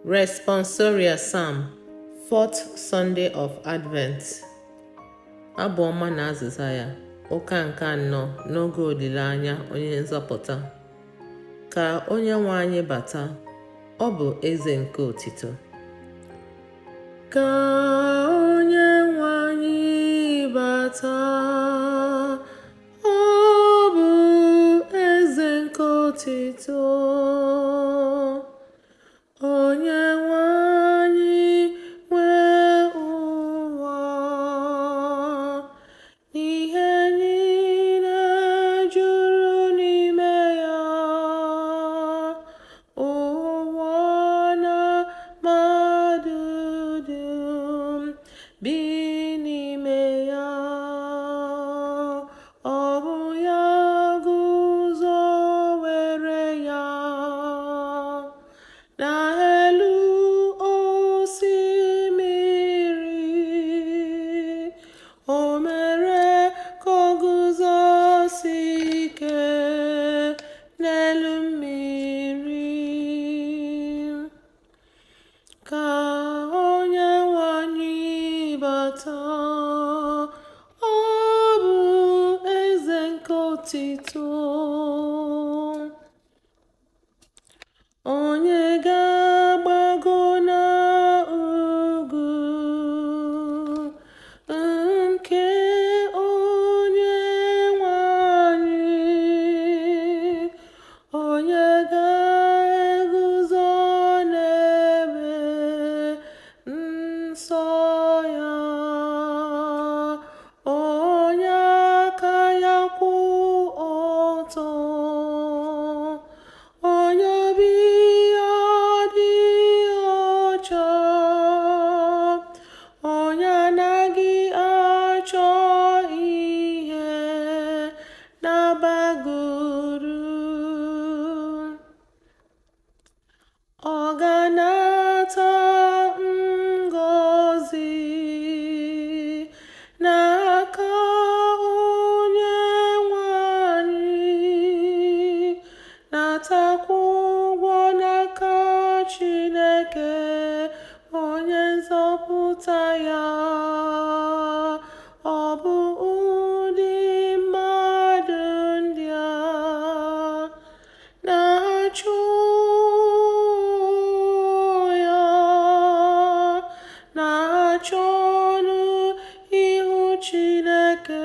Responsorial Psalm, 4th Sunday of Advent. ABUOMA na AZIZA YA, ụka nke anọ n'oge olileanya onye nzoputa. Ka Onyenweanyi bata, ọ bụ eze nke otito. Ka Onyenweanyi bata, ọ bụ eze nke otito. Onyenweanyi nwe ụwa, ihe niile juru n'ime ya, ụwa na mmadu dum bi n'ime ya. Ọ bụ ya guzowere ya n'elu osimiri. O mere ka o guzosie ike n'elu mmiri. Ka Onyenweanyi bata, ọ bụ eze nke otito. Onye ga-agbago na ugwu nke Onyenweanyi. Onye ga-eguzo n'ebe nsọ ya. Onye aka ya kwụ ọtọ. Onye obi ya dị ocha. Onye anaghi acho ihe na-abaghi uru. Ọ ga-anata ngozi n'aka Onyenweanyi. Natakwa ugwo n'aka Chineke, onye nzoputa ya. Ọ bụ ụdị mmadu ndị a na-acho ya, na-achonu ihu Chineke.